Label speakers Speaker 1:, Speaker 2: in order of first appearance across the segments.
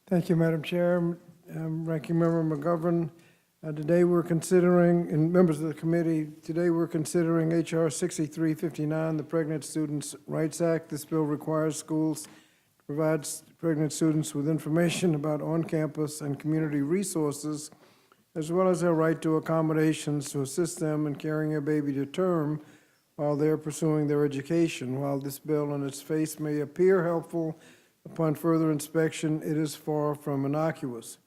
Speaker 1: Thank you, Madam Chair. Ranking Member McGovern, today we're considering, and members of the committee, today we're considering H.R. 6359, the Pregnant Students' Rights Act. This bill requires schools to provide pregnant students with information about on-campus and community resources, as well as their right to accommodations to assist them in carrying a baby to term while they're pursuing their education. While this bill on its face may appear helpful, upon further inspection, it is far from innocuous.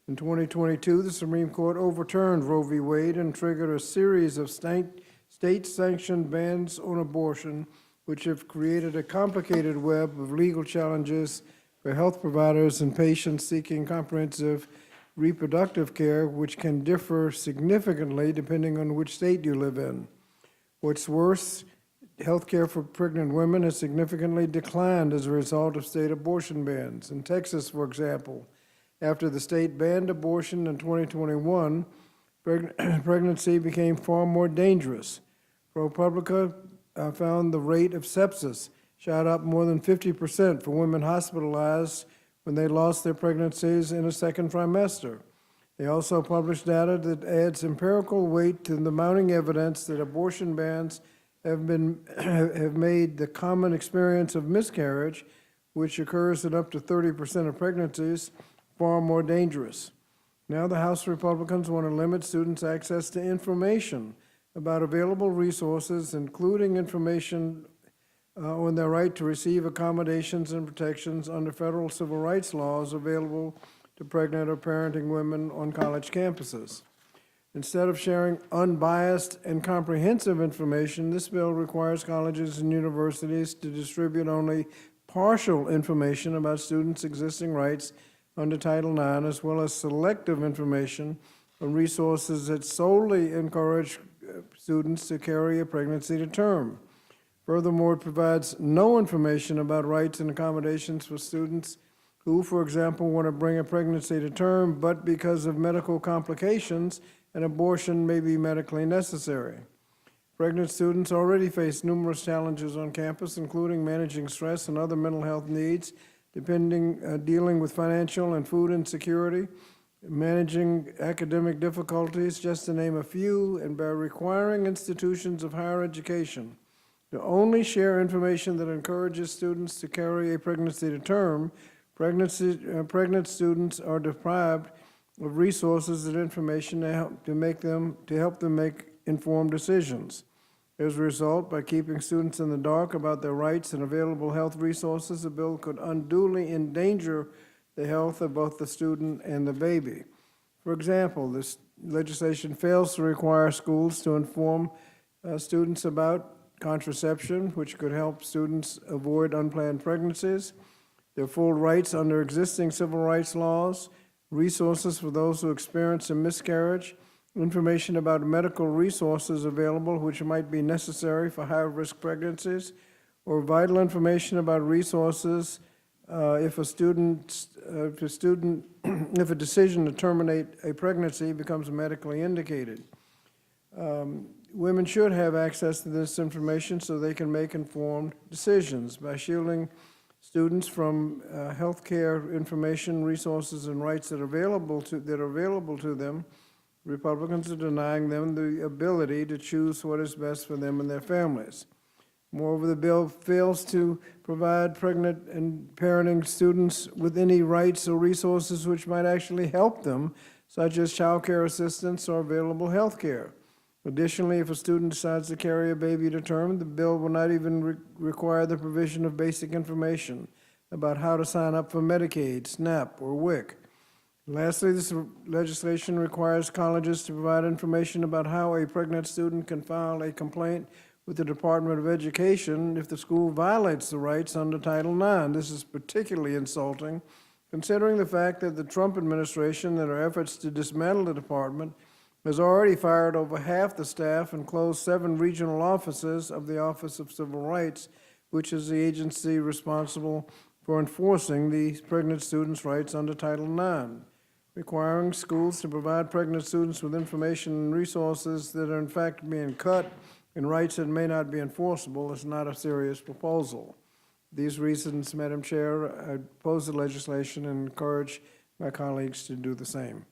Speaker 1: In 2022, the Supreme Court overturned Roe v. Wade and triggered a series of state-sanctioned bans on abortion, which have created a complicated web of legal challenges for health providers and patients seeking comprehensive reproductive care, which can differ significantly depending on which state you live in. What's worse, health care for pregnant women has significantly declined as a result of state abortion bans. In Texas, for example, after the state banned abortion in 2021, pregnancy became far more dangerous. ProPublica found the rate of sepsis shot up more than 50% for women hospitalized when they lost their pregnancies in a second trimester. They also published data that adds empirical weight to the mounting evidence that abortion bans have made the common experience of miscarriage, which occurs in up to 30% of pregnancies, far more dangerous. Now the House Republicans want to limit students' access to information about available resources, including information on their right to receive accommodations and protections under federal civil rights laws available to pregnant or parenting women on college campuses. Instead of sharing unbiased and comprehensive information, this bill requires colleges and universities to distribute only partial information about students' existing rights under Title IX, as well as selective information on resources that solely encourage students to carry a pregnancy to term. Furthermore, it provides no information about rights and accommodations for students who, for example, want to bring a pregnancy to term, but because of medical complications, an abortion may be medically necessary. Pregnant students already face numerous challenges on campus, including managing stress and other mental health needs, dealing with financial and food insecurity, managing academic difficulties, just to name a few, and by requiring institutions of higher education to only share information that encourages students to carry a pregnancy to term, pregnant students are deprived of resources and information to help them make informed decisions. As a result, by keeping students in the dark about their rights and available health resources, the bill could unduly endanger the health of both the student and the baby. For example, this legislation fails to require schools to inform students about contraception, which could help students avoid unplanned pregnancies, their full rights under existing civil rights laws, resources for those who experience a miscarriage, information about medical resources available which might be necessary for high-risk pregnancies, or vital information about resources if a decision to terminate a pregnancy becomes medically indicated. Women should have access to this information so they can make informed decisions. By shielding students from health care information, resources, and rights that are available to them, Republicans are denying them the ability to choose what is best for them and their families. Moreover, the bill fails to provide pregnant and parenting students with any rights or resources which might actually help them, such as child care assistance or available health care. Additionally, if a student decides to carry a baby to term, the bill will not even require the provision of basic information about how to sign up for Medicaid, SNAP, or WIC. Lastly, this legislation requires colleges to provide information about how a pregnant student can file a complaint with the Department of Education if the school violates the rights under Title IX. This is particularly insulting, considering the fact that the Trump administration, in their efforts to dismantle the department, has already fired over half the staff and closed 7 regional offices of the Office of Civil Rights, which is the agency responsible for enforcing the pregnant students' rights under Title IX. Requiring schools to provide pregnant students with information and resources that are in fact being cut and rights that may not be enforceable is not a serious proposal. these reasons, Madam Chair, I oppose the legislation and encourage my colleagues to do the same.